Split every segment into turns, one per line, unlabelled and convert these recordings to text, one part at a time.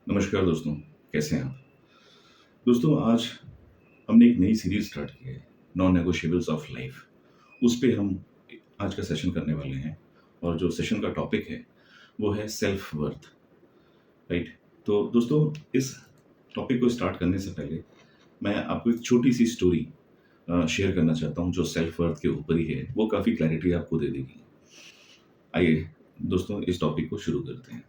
नमस्कार दोस्तों, कैसे हैं आप? दोस्तों आज हमने एक नई सीरीज़ स्टार्ट की है, नॉन नेगोशिएबल्स ऑफ लाइफ। उस पे हम आज का सेशन करने वाले हैं और जो सेशन का टॉपिक है, वो है सेल्फ वर्थ, राइट? तो दोस्तों इस टॉपिक को स्टार्ट करने से पहले मैं आपको एक छोटी-सी स्टोरी शेयर करना चाहता हूँ जो सेल्फ वर्थ के ऊपर ही है, वो काफ़ी क्लैरिटी आपको दे देगी। आइए दोस्तों इस टॉपिक को शुरू करते हैं।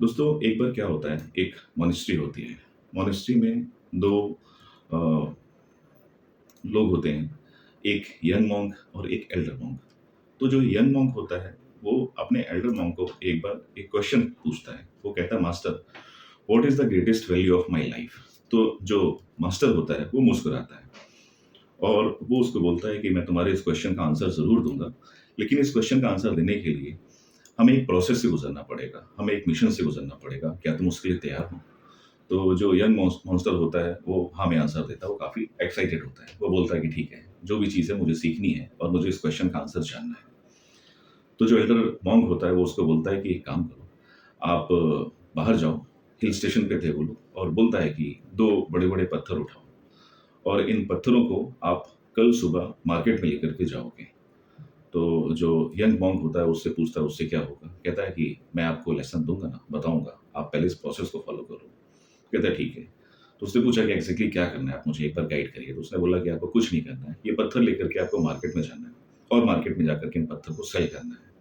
दोस्तों एक बार क्या होता है, एक मॉनेस्ट्री होती है। मॉनेस्ट्री में 2 अ, लोग होते हैं, एक यंग मॉन्क और एक एल्डर मॉन्क। तो जो यंग मॉन्क होता है, वो अपने एल्डर मॉन्क को एक बार एक क्वेश्चन पूछता है। वो कहता है, master what is the greatest value of my life? तो जो मास्टर होता है, वो मुस्कुराता है और वो उसको बोलता है कि मैं तुम्हारे इस क्वेश्चन का आंसर ज़रूर दूँगा, लेकिन इस क्वेश्चन का आंसर देने के लिए हमें एक प्रोसेस से गुज़रना पड़ेगा, हमें एक मिशन से गुज़रना पड़ेगा। क्या तुम उसके लिए तैयार हो? तो जो यंग मॉन्स्टर होता है वो हाँ में आंसर देता है, वो काफ़ी एक्साइटेड होता है। वो बोलता है कि ठीक है, जो भी चीज़ है मुझे सीखनी है और मुझे इस क्वेश्चन का आंसर जानना है। तो जो एल्डर मॉन्क होता है वो उसको बोलता है कि एक काम करो, आप बाहर जाओ, हिल स्टेशन पे थे वो लोग, और बोलता है कि 2 बड़े-बड़े पत्थर उठाओ और इन पत्थरों को आप कल सुबह मार्केट में लेकर के जाओगे। तो जो यंग मॉन्क होता है उससे पूछता है उससे क्या होगा? कहता है कि मैं आपको लेसन दूँगा ना, बताऊँगा, आप पहले इस प्रोसेस को फ़ॉलो करो। कहता है ठीक है। तो उसने पूछा कि एग्ज़ैक्टली क्या करना है, आप मुझे एक बार गाइड करिए। तो उसने बोला कि आपको कुछ नहीं करना है, ये पत्थर लेकर के आपको मार्केट में जाना है और मार्केट में जाकर के इन पत्थर को सेल करना है।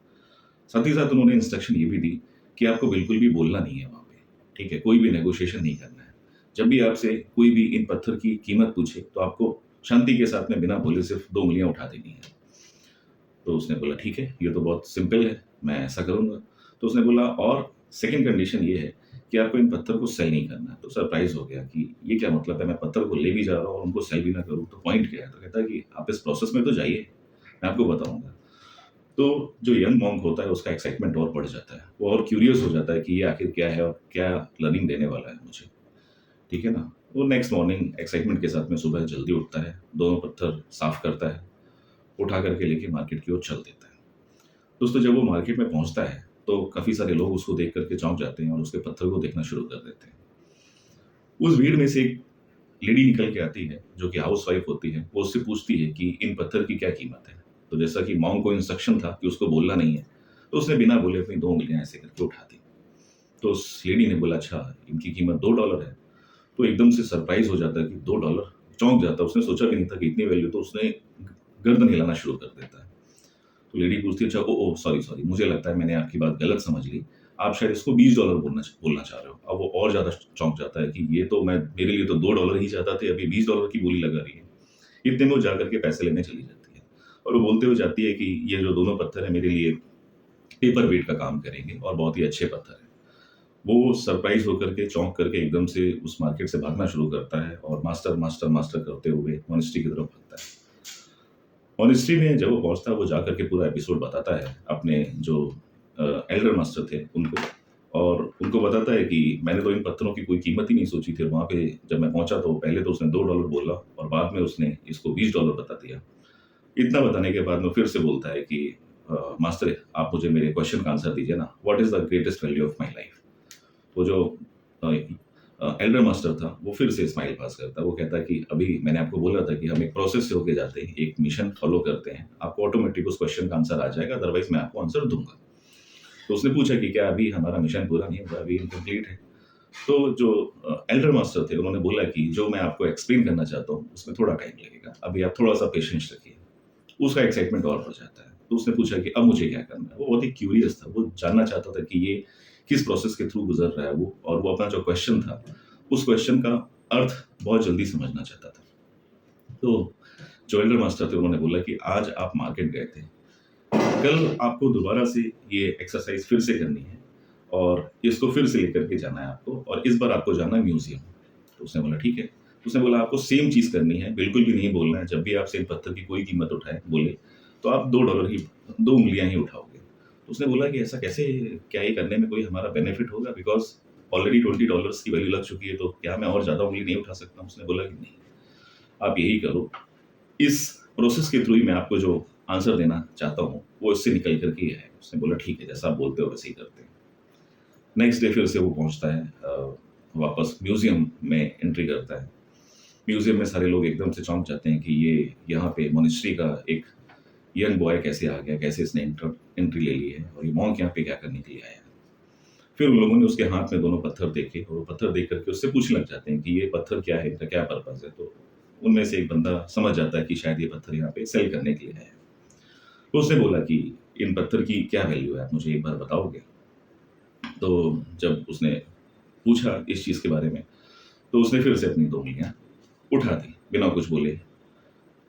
साथ ही साथ उन्होंने इंस्ट्रक्शन ये भी दी कि आपको बिल्कुल भी बोलना नहीं है वहाँ पे, ठीक है? कोई भी नेगोशिएशन नहीं करना है। जब भी आपसे कोई भी इन पत्थर की कीमत पूछे, तो आपको शांति के साथ में बिना बोले सिर्फ़ 2 उँगलियाँ उठा देनी है। तो उसने बोला ठीक है, ये तो बहुत सिंपल है, मैं ऐसा करूँगा। तो उसने बोला और सेकंड कंडीशन ये है कि आपको इन पत्थर को सेल नहीं करना है। तो सरप्राइज़ हो गया कि ये क्या मतलब है, मैं पत्थर को ले भी जा रहा हूँ और उनको सेल भी ना करूँ, तो पॉइंट क्या है? तो कहता है कि आप इस प्रोसेस में तो जाइए, मैं आपको बताऊँगा। तो जो यंग मॉन्क होता है उसका एक्साइटमेंट और बढ़ जाता है। वो और क्यूरियस हो जाता है कि ये आखिर क्या है और क्या लर्निंग देने वाला है मुझे, ठीक है ना? वो नेक्स्ट मॉर्निंग एक्साइटमेंट के साथ में सुबह जल्दी उठता है, दोनों पत्थर साफ करता है, उठा कर के लेके मार्केट की ओर चल देता है। दोस्तों जब वो मार्केट में पहुँचता है, तो काफ़ी सारे लोग उसको देख कर के चौंक जाते हैं और उसके पत्थर को देखना शुरू कर देते हैं। उस भीड़ में से एक लेडी निकल के आती है, जो कि हाउसवाइफ होती है। वो उससे पूछती है कि इन पत्थर की क्या कीमत है? तो जैसा कि मॉन्क को इंस्ट्रक्शन था कि उसको बोलना नहीं है, तो उसने बिना बोले अपनी 2 उँगलियाँ ऐसे करके उठा दी। तो उस लेडी ने बोला, अच्छा इनकी कीमत $2 है। तो एकदम से सरप्राइज़ हो जाता है कि $2, चौंक जाता है। उसने सोचा भी नहीं था कि इतनी वैल्यू, तो उसने गर्दन हिलाना शुरू कर देता है। तो लेडी पूछती है, अच्छा ओह! सॉरी, सॉरी, मुझे लगता है मैंने आपकी बात गलत समझ ली। आप शायद इसको $20 बोलना चाह रहे हो। अब वो और ज़्यादा चौंक जाता है कि ये तो मैं मेरे लिए तो $2 ही चाहता थे, अभी $20 की बोली लगा रही है। इतने में वो जाकर के पैसे लेने चली जाती है और वो बोलते हुए जाती है कि ये जो दोनों पत्थर हैं मेरे लिए पेपर वेट का काम करेंगे और बहुत ही अच्छे पत्थर हैं। वो सरप्राइज़ होकर के, चौंक करके एकदम से उस मार्केट से भागना शुरू करता है और मास्टर, मास्टर, मास्टर करते हुए मॉनेस्ट्री की तरफ भागता है। ऑनेस्टी में जब वो पहुँचता है, वो जाकर के पूरा एपिसोड बताता है अपने जो एल्डर मास्टर थे उनको, और उनको बताता है कि मैंने तो इन पत्थरों की कोई कीमत ही नहीं सोची थी। वहाँ पे जब मैं पहुँचा तो पहले तो उसने $2 बोला और बाद में उसने इसको $20 बता दिया। इतना बताने के बाद में फिर से बोलता है कि मास्टर आप मुझे मेरे क्वेश्चन का आंसर दीजिए ना, what is the greatest value of my life? वो जो अ एल्डर मास्टर था, वो फिर से स्माइल पास करता है। वो कहता है कि अभी मैंने आपको बोला था कि हम एक प्रोसेस से होके जाते हैं, एक मिशन फॉलो करते हैं। आपको ऑटोमेटिक उस क्वेश्चन का आंसर आ जाएगा, अदरवाइज़ मैं आपको आंसर दूँगा। तो उसने पूछा कि क्या अभी हमारा मिशन पूरा नहीं हुआ, अभी इनकम्प्लीट है? तो जो एल्डर मास्टर थे, उन्होंने बोला कि जो मैं आपको एक्सप्लेन करना चाहता हूँ, उसमें थोड़ा टाइम लगेगा। अभी आप थोड़ा-सा पेशेंस रखिए। उसका एक्साइटमेंट और बढ़ जाता है। तो उसने पूछा कि अब मुझे क्या करना है? वो बहुत ही क्यूरियस था, वो जानना चाहता था कि ये किस प्रोसेस के थ्रू गुज़र रहा है वो, और वो अपना जो क्वेश्चन था, उस क्वेश्चन का अर्थ बहुत जल्दी समझना चाहता था। तो जो एल्डर मास्टर थे उन्होंने बोला कि आज आप मार्केट गए थे, कल आपको दोबारा से ये एक्सरसाइज़ फिर से करनी है और इसको फिर से लेकर के जाना है आपको, और इस बार आपको जाना है म्यूज़ियम। तो उसने बोला ठीक है। उसने बोला आपको सेम चीज़ करनी है, बिल्कुल भी नहीं बोलना है, जब भी आपसे इन पत्थर की कोई कीमत उठाए बोले, तो आप $2 ही, 2 उँगलियाँ ही उठाओगे। तो उसने बोला कि ऐसा कैसे, क्या ये करने में कोई हमारा बेनिफिट होगा? बिकॉज़ ऑलरेडी $20 की वैल्यू लग चुकी है, तो क्या मैं और ज़्यादा उँगली नहीं उठा सकता हूँ? उसने बोला कि नहीं, आप यही करो, इस प्रोसेस के थ्रू ही मैं आपको जो आंसर देना चाहता हूँ, वो इससे निकल कर के ही है। उसने बोला ठीक है, जैसा आप बोलते हो वैसे ही करते हैं। नेक्स्ट डे फिर से वो पहुंचता है, वापस म्यूजियम में एंट्री करता है। म्यूजियम में सारे लोग एकदम से चौंक जाते हैं कि ये यहाँ पे मोनेस्ट्री का एक यंग बॉय कैसे आ गया, कैसे इसने एंट्री ले ली है और ये मॉन्क यहाँ पे क्या करने के लिए आया है। फिर उन लोगों ने उसके हाथ में दोनों पत्थर देखे और वो पत्थर देख करके उससे पूछने लग जाते हैं कि ये पत्थर क्या है, इनका क्या पर्पज है। तो उनमें से एक बंदा समझ जाता है कि शायद ये पत्थर यहाँ पे सेल करने के लिए है। तो उसने बोला कि इन पत्थर की क्या वैल्यू है, आप मुझे एक बार बताओगे। तो जब उसने पूछा इस चीज़ के बारे में, तो उसने फिर से अपनी 2 उंगलियां उठा दी बिना कुछ बोले।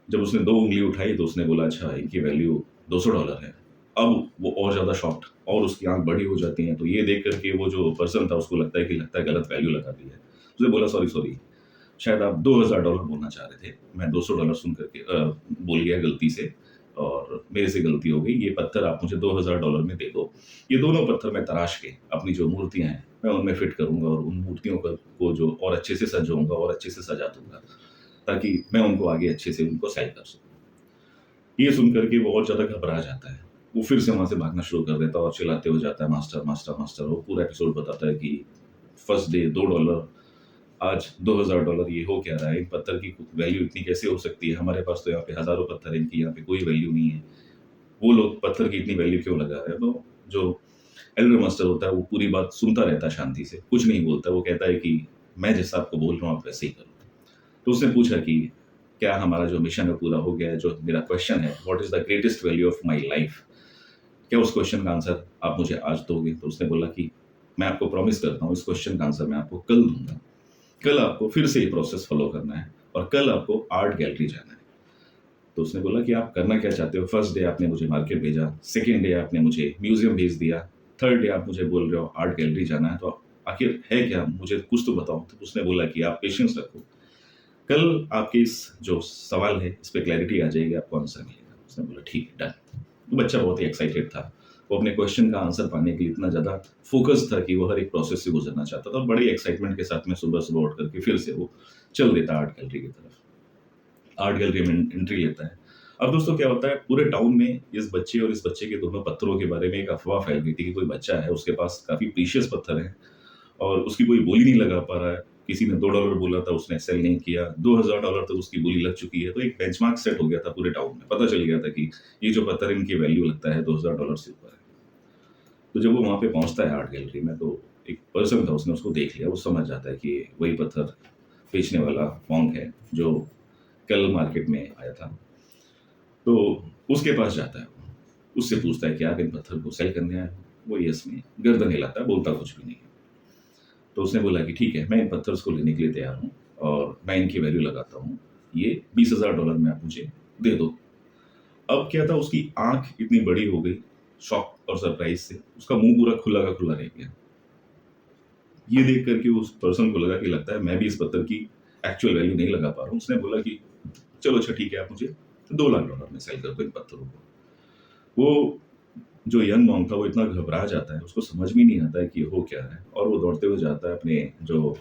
जब उसने 2 उंगली उठाई तो उसने बोला, अच्छा इनकी वैल्यू $200 है। अब वो और ज़्यादा शॉक्ड और उसकी आंख बड़ी हो जाती है। तो ये देख करके वो जो पर्सन था उसको लगता है गलत वैल्यू लगा दी है। उसने बोला, सॉरी सॉरी, शायद आप $2000 बोलना चाह रहे थे, मैं $200 सुन करके बोल गया गलती से और मेरे से गलती हो गई। ये पत्थर आप मुझे $2000 में दे दो। ये दोनों पत्थर मैं तराश के अपनी जो मूर्तियां हैं मैं उनमें फिट करूंगा और उन मूर्तियों को जो और अच्छे से सजाऊंगा और अच्छे से सजा दूंगा, ताकि मैं उनको आगे अच्छे से उनको सेल कर सकूं। ये सुन करके वो और ज़्यादा घबरा जाता है। वो फिर से वहाँ से भागना शुरू कर देता है और चिल्लाते हुए जाता है, मास्टर मास्टर मास्टर। वो पूरा एपिसोड बताता है कि फर्स्ट डे $2, आज $2000, ये हो क्या रहा है, इन पत्थर की वैल्यू इतनी कैसे हो सकती है, हमारे पास तो यहाँ पे हज़ारों पत्थर हैं, इनकी यहाँ पे कोई वैल्यू नहीं है। वो लोग पत्थर की इतनी वैल्यू क्यों लगा रहे हैं। तो जो एल्डर मास्टर होता है वो पूरी बात सुनता रहता है शांति से, कुछ नहीं बोलता। वो कहता है कि मैं जैसा आपको बोल रहा हूँ आप वैसे ही करो। तो उसने पूछा कि क्या हमारा जो मिशन है पूरा हो गया है। जो मेरा क्वेश्चन है, what is the greatest value of my life, क्या उस क्वेश्चन का आंसर आप मुझे आज दोगे। तो उसने बोला कि मैं आपको प्रॉमिस करता हूँ इस क्वेश्चन का आंसर मैं आपको कल दूंगा। कल आपको फिर से ये प्रोसेस फॉलो करना है और कल आपको आर्ट गैलरी जाना है। तो उसने बोला कि आप करना क्या चाहते हो। फर्स्ट डे आपने मुझे मार्केट भेजा, सेकेंड डे आपने मुझे म्यूजियम भेज दिया, थर्ड डे आप मुझे बोल रहे हो आर्ट गैलरी जाना है। तो आखिर है क्या, मुझे कुछ तो बताओ। तो उसने बोला कि आप पेशेंस रखो, कल आपके इस जो सवाल है इस पे क्लैरिटी आ जाएगी, आपको आंसर मिलेगा। उसने बोला ठीक है, डन। तो बच्चा बहुत ही एक्साइटेड था। वो अपने क्वेश्चन का आंसर पाने के लिए इतना ज़्यादा फोकस था कि वो हर एक प्रोसेस से गुजरना चाहता था। और बड़ी एक्साइटमेंट के साथ में सुबह सुबह उठ करके फिर से वो चल देता आर्ट गैलरी की तरफ। आर्ट गैलरी में एंट्री लेता है। अब दोस्तों क्या होता है, पूरे टाउन में इस बच्चे और इस बच्चे के दोनों पत्थरों के बारे में एक अफवाह फैल गई थी कि कोई बच्चा है, उसके पास काफ़ी प्रीशियस पत्थर है और उसकी कोई बोली नहीं लगा पा रहा है। किसी ने $2 बोला था, उसने सेल नहीं किया। $2000 तक उसकी बोली लग चुकी है। तो एक बेंचमार्क सेट हो गया था पूरे टाउन में। पता चल गया था कि ये जो पत्थर इनकी वैल्यू लगता है $2000 से ऊपर है। तो जब वो वहाँ पे पहुँचता है आर्ट गैलरी में, तो एक पर्सन था, उसने उसको देख लिया। वो समझ जाता है कि ये वही पत्थर बेचने वाला मॉन्क है जो कल मार्केट में आया था। तो उसके पास जाता है, उससे पूछता है कि आप इन पत्थर को सेल करने आए हो। वो यस में गर्दन हिलाता है, बोलता कुछ भी नहीं। तो उसने बोला कि ठीक है, मैं इन पत्थर्स को लेने के लिए तैयार हूँ और मैं इनकी वैल्यू लगाता हूँ, ये $20,000 में आप मुझे दे दो। अब क्या था, उसकी आंख इतनी बड़ी हो गई शॉक और सरप्राइज से, उसका मुंह पूरा खुला का खुला रह गया। ये देख करके उस पर्सन को लगा कि लगता है मैं भी इस पत्थर की एक्चुअल वैल्यू नहीं लगा पा रहा हूँ। उसने बोला कि चलो अच्छा ठीक है, आप मुझे $2 लाख में सेल कर दो इन पत्थरों को। वो जो यंग मॉन्क था वो इतना घबरा जाता है, उसको समझ में नहीं आता है कि हो क्या है। और वो दौड़ते हुए जाता है अपने जो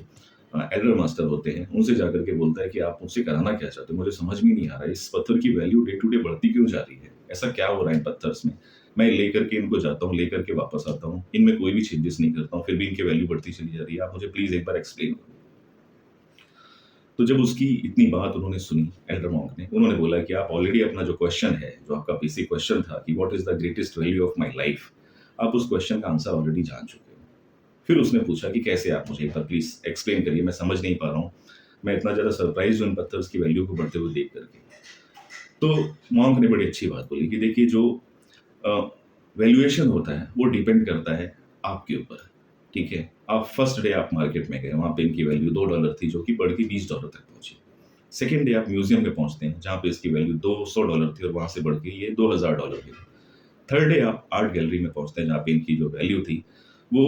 एल्डर मास्टर होते हैं उनसे जाकर के बोलता है कि आप मुझसे कराना क्या चाहते हो, मुझे समझ में नहीं आ रहा है, इस पत्थर की वैल्यू डे टू डे बढ़ती क्यों जा रही है, ऐसा क्या हो रहा है इन पत्थर्स में। मैं लेकर के इनको जाता हूँ, लेकर के वापस आता हूँ, इनमें कोई भी चेंजेस नहीं करता हूँ, फिर भी इनकी वैल्यू बढ़ती चली जा रही है, आप मुझे प्लीज एक बार एक्सप्लेन करो। तो जब उसकी इतनी बात उन्होंने सुनी एल्डर मॉन्क ने, उन्होंने बोला कि आप ऑलरेडी अपना जो क्वेश्चन है, जो आपका बेसिक क्वेश्चन था कि what is the greatest value of my life, आप उस क्वेश्चन का आंसर ऑलरेडी जान चुके हो। फिर उसने पूछा कि कैसे, आप मुझे एक बार प्लीज एक्सप्लेन करिए, मैं समझ नहीं पा रहा हूँ, मैं इतना ज़्यादा सरप्राइज हूँ इन पत्थर्स की वैल्यू को बढ़ते हुए देख करके। तो मॉन्क ने बड़ी अच्छी बात बोली कि देखिए, जो वैल्यूएशन होता है वो डिपेंड करता है आपके ऊपर। ठीक है, आप फर्स्ट डे आप मार्केट में गए, वहाँ पे इनकी वैल्यू $2 थी जो कि बढ़ के $20 तक पहुंची। सेकेंड डे आप म्यूजियम में पहुंचते हैं जहाँ पे इसकी वैल्यू $200 थी और वहाँ से बढ़ के ये $2000 हुई। थर्ड डे आप आर्ट गैलरी में पहुंचते हैं जहाँ पे इनकी जो वैल्यू थी वो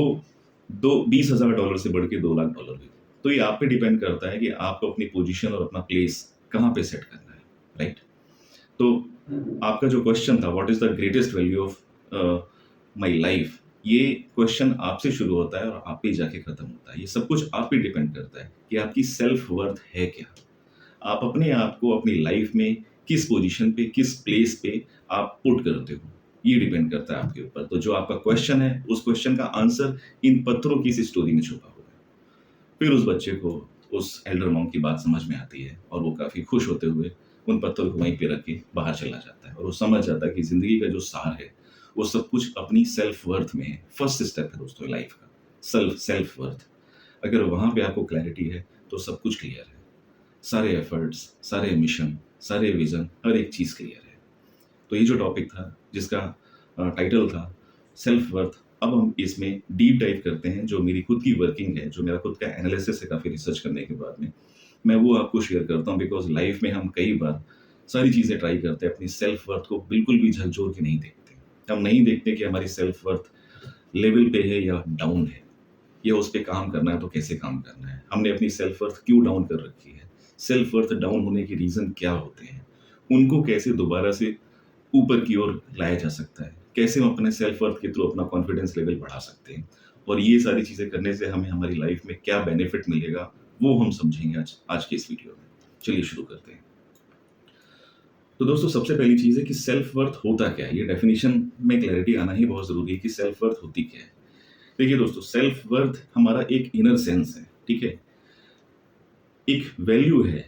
$20,000 से बढ़ के $2 लाख हुई। तो ये आप पे डिपेंड करता है कि आपको अपनी पोजीशन और अपना प्लेस कहाँ पे सेट करना है, राइट। तो आपका जो क्वेश्चन था, what is the greatest value of my life, ये क्वेश्चन आपसे शुरू होता है और आप पे जाके खत्म होता है। ये सब कुछ आप पे डिपेंड करता है कि आपकी सेल्फ वर्थ है क्या, आप अपने आप को अपनी लाइफ में किस पोजीशन पे, किस प्लेस पे आप पुट करते हो। ये डिपेंड करता है आपके ऊपर। तो जो आपका क्वेश्चन है, उस क्वेश्चन का आंसर इन पत्थरों की इस स्टोरी में छुपा हुआ है। फिर उस बच्चे को उस एल्डर मॉन्क की बात समझ में आती है और वो काफ़ी खुश होते हुए उन पत्थरों को वहीं पे रख के बाहर चला जाता है और वो समझ जाता है कि ज़िंदगी का जो सार है, वो सब कुछ अपनी सेल्फ वर्थ में है। फर्स्ट स्टेप है दोस्तों लाइफ का, सेल्फ वर्थ। अगर वहाँ पे आपको क्लैरिटी है, तो सब कुछ क्लियर है। सारे एफर्ट्स, सारे मिशन, सारे विज़न, हर एक चीज़ क्लियर है। तो ये जो टॉपिक था, जिसका टाइटल था सेल्फ वर्थ, अब हम इसमें डीप डाइव करते हैं। जो मेरी खुद की वर्किंग है, जो मेरा खुद का एनालिसिस है काफ़ी रिसर्च करने के बाद में, मैं वो आपको शेयर करता हूँ। बिकॉज़ लाइफ में हम कई बार सारी चीज़ें ट्राई करते हैं, अपनी सेल्फ वर्थ को बिल्कुल भी झकझोर के नहीं देखते। हम नहीं देखते कि हमारी सेल्फ वर्थ लेवल पे है या डाउन है, या उस पे काम करना है तो कैसे काम करना है। हमने अपनी सेल्फ वर्थ क्यों डाउन कर रखी है, सेल्फ वर्थ डाउन होने के रीज़न क्या होते हैं, उनको कैसे दोबारा से ऊपर की ओर लाया जा सकता है, कैसे हम अपने सेल्फ वर्थ के थ्रू अपना कॉन्फिडेंस लेवल बढ़ा सकते हैं, और ये सारी चीज़ें करने से हमें हमारी लाइफ में क्या बेनिफिट मिलेगा, वो हम समझेंगे आज के इस वीडियो में। चलिए शुरू करते हैं। तो दोस्तों, सबसे पहली चीज़ है कि सेल्फ वर्थ होता क्या है। ये डेफिनेशन में क्लैरिटी आना ही बहुत ज़रूरी है कि सेल्फ वर्थ होती क्या है। देखिए दोस्तों, सेल्फ वर्थ हमारा एक इनर सेंस है, ठीक है? एक वैल्यू है,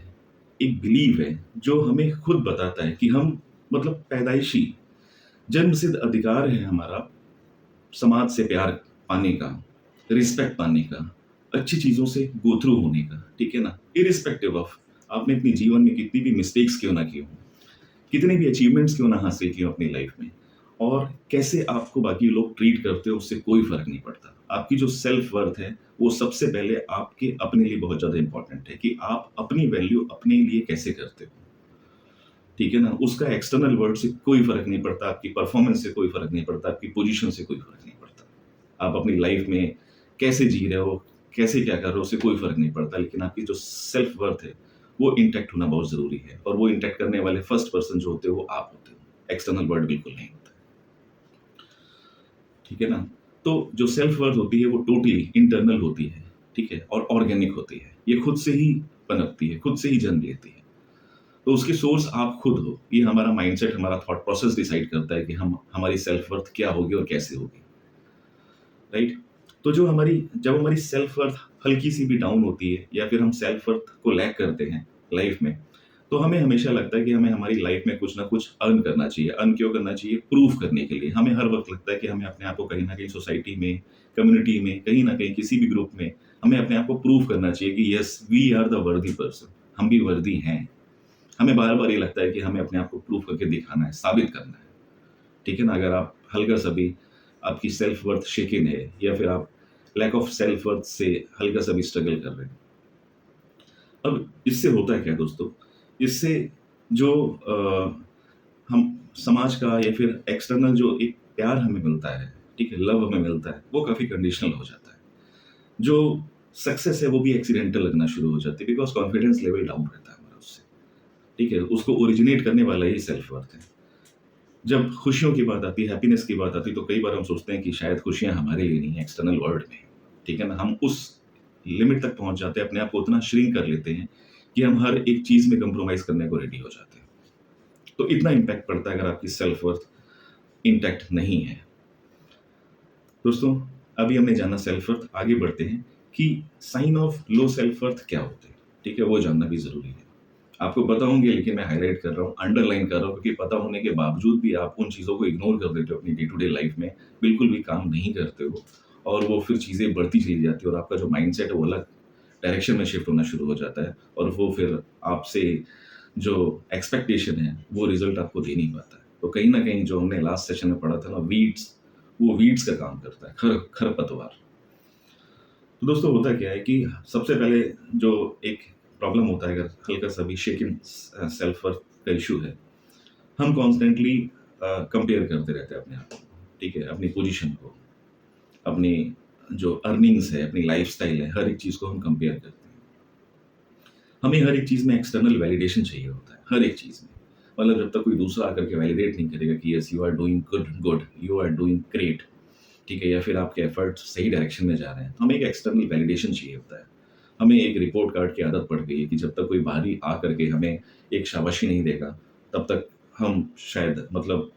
एक बिलीव है, जो हमें खुद बताता है कि हम, मतलब पैदाइशी जन्मसिद्ध अधिकार है हमारा समाज से प्यार पाने का, रिस्पेक्ट पाने का, अच्छी चीज़ों से गो थ्रू होने का, ठीक है ना? इर्रिस्पेक्टिव ऑफ आपने अपने जीवन में कितनी भी मिस्टेक्स क्यों ना की हों, कितने भी अचीवमेंट्स क्यों ना हासिल किए हो अपनी लाइफ में, और कैसे आपको बाकी लोग ट्रीट करते हो, उससे कोई फ़र्क नहीं पड़ता। आपकी जो सेल्फ वर्थ है, वो सबसे पहले आपके अपने लिए बहुत ज़्यादा इम्पोर्टेंट है कि आप अपनी वैल्यू अपने लिए कैसे करते हो, ठीक है ना? उसका एक्सटर्नल वर्ल्ड से कोई फ़र्क नहीं पड़ता, आपकी परफ़ॉर्मेंस से कोई फ़र्क नहीं पड़ता, आपकी पोज़ीशन से कोई फ़र्क नहीं पड़ता। आप अपनी लाइफ़ में कैसे जी रहे हो, कैसे क्या कर रहे हो, उससे कोई फ़र्क नहीं पड़ता। लेकिन आपकी जो सेल्फ वर्थ है, वो इंटैक्ट होना बहुत ज़रूरी है, और वो इंटैक्ट करने वाले फर्स्ट पर्सन जो होते हो, वो आप होते हो। एक्सटर्नल वर्ल्ड बिल्कुल नहीं होता, ठीक है ना? तो जो सेल्फ वर्थ होती है, वो टोटली इंटरनल होती है, ठीक है? और ऑर्गेनिक होती है। ये खुद से ही पनपती है, खुद से ही जन्म लेती है। तो उसकी सोर्स आप खुद हो। ये हमारा माइंडसेट, हमारा थॉट प्रोसेस डिसाइड करता है कि हम, हमारी सेल्फ वर्थ क्या होगी और कैसे होगी, राइट? तो जब हमारी सेल्फ वर्थ हल्की सी भी डाउन होती है, या फिर हम सेल्फ वर्थ को लैक करते हैं लाइफ में, तो हमें हमेशा लगता है कि हमें हमारी लाइफ में कुछ ना कुछ अर्न करना चाहिए। अर्न क्यों करना चाहिए? प्रूव करने के लिए। हमें हर वक्त लगता है कि हमें अपने आप को कहीं ना कहीं सोसाइटी में, कम्युनिटी में, कहीं ना कहीं किसी भी ग्रुप में हमें अपने आप को प्रूव करना चाहिए कि यस, वी आर द वर्दी पर्सन, हम भी वर्दी हैं। हमें बार-बार ये लगता है कि हमें अपने आप को प्रूव करके दिखाना है, साबित करना है, ठीक है ना? अगर आप हल्का-सा भी, आपकी सेल्फ वर्थ शेकन है, या फिर आप लैक ऑफ सेल्फ वर्थ से हल्का-सा भी स्ट्रगल कर रहे हैं। अब इससे होता है क्या दोस्तों? इससे जो हम समाज का, या फिर एक्सटर्नल जो एक प्यार हमें मिलता है, ठीक है? लव हमें मिलता है, वो काफ़ी कंडीशनल हो जाता है। जो सक्सेस है, वो भी एक्सीडेंटल लगना शुरू हो जाती है, बिकॉज़ कॉन्फिडेंस लेवल डाउन रहता है हमारा उससे, ठीक है? उसको ओरिजिनेट करने वाला ही सेल्फ वर्थ है। जब खुशियों की बात आती है, हैप्पीनेस की बात आती है, तो कई बार हम सोचते हैं कि शायद खुशियाँ हमारे लिए नहीं है, एक्सटर्नल वर्ल्ड में है, ठीक है ना? हम उस लिमिट तक पहुँच जाते हैं, अपने आप को उतना श्रिंक कर लेते हैं कि हम हर एक चीज़ में कंप्रोमाइज़ करने को रेडी हो जाते हैं। तो इतना इम्पैक्ट पड़ता है अगर आपकी सेल्फ वर्थ इंटैक्ट नहीं है। दोस्तों, अभी हमने जाना सेल्फ वर्थ, आगे बढ़ते हैं कि sign of low self worth क्या होते हैं, ठीक है? वो जानना भी ज़रूरी है। आपको पता होंगे, लेकिन मैं हाइलाइट कर रहा हूँ, अंडरलाइन कर रहा हूँ, क्योंकि पता होने के बावजूद भी आप उन चीज़ों को इग्नोर कर देते हो अपनी डे टू डे लाइफ में, बिल्कुल भी काम नहीं करते हो, और वो फिर चीज़ें बढ़ती चली जाती है, और आपका जो माइंडसेट है, वो अलग डायरेक्शन में शिफ्ट होना शुरू हो जाता है, और वो फिर आपसे जो एक्सपेक्टेशन है, वो रिज़ल्ट आपको दे नहीं पाता है। तो कहीं न कहीं जो हमने लास्ट सेशन में पढ़ा था ना, वीड्स, वो वीड्स का काम करता है, खरपतवार। तो दोस्तों, होता क्या है कि सबसे पहले जो एक प्रॉब्लम होता है, अगर हल्का-सा भी शेकिंग सेल्फ वर्थ का इश्यू है, हम कॉन्स्टेंटली कंपेयर करते रहते हैं अपने आप को, ठीक है? अपनी पोजीशन को, अपनी जो अर्निंग्स है, अपनी लाइफ़स्टाइल है, हर एक चीज़ को हम कंपेयर करते हैं। हमें हर एक चीज़ में एक्सटर्नल वैलिडेशन चाहिए होता है, हर एक चीज़ में। मतलब जब तक कोई दूसरा आकर के वैलिडेट नहीं करेगा कि yes, you are doing good, you are doing great, ठीक है? या फिर आपके एफर्ट्स सही डायरेक्शन में जा रहे हैं, तो हमें एक एक्सटर्नल वैलिडेशन चाहिए होता है। हमें एक रिपोर्ट कार्ड की आदत पड़ गई है कि जब तक कोई बाहरी आ करके हमें एक शाबाशी नहीं देगा, तब तक हम शायद, मतलब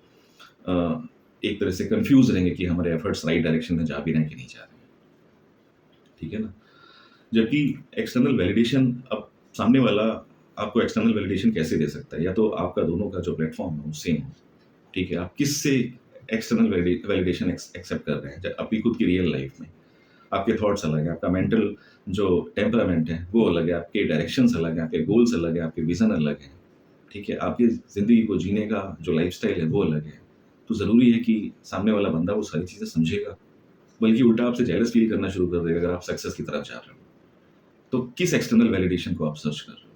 एक तरह से कंफ्यूज रहेंगे कि हमारे एफर्ट्स राइट डायरेक्शन में जा भी रहे हैं कि नहीं जा रहे हैं, ठीक है ना। जबकि एक्सटर्नल वैलिडेशन, अब सामने वाला आपको एक्सटर्नल वैलिडेशन कैसे दे सकता है, या तो आपका दोनों का जो प्लेटफॉर्म है वो सेम हो, ठीक है। आप किससे एक्सटर्नल वैलिडेशन एक्सेप्ट कर रहे हैं, अपनी खुद की रियल लाइफ में आपके थॉट्स अलग हैं, आपका मेंटल जो टेम्परामेंट है वो अलग है, आपके डायरेक्शंस अलग हैं, आपके गोल्स अलग हैं, आपके विजन अलग हैं, ठीक है। आपकी ज़िंदगी को जीने का जो लाइफस्टाइल है वो अलग है। तो ज़रूरी है कि सामने वाला बंदा वो सारी चीज़ें समझेगा, बल्कि उल्टा आपसे जेलस फील करना शुरू कर देगा अगर आप सक्सेस की तरफ जा रहे हो। तो किस एक्सटर्नल वैलिडेशन को आप सर्च कर रहे हो,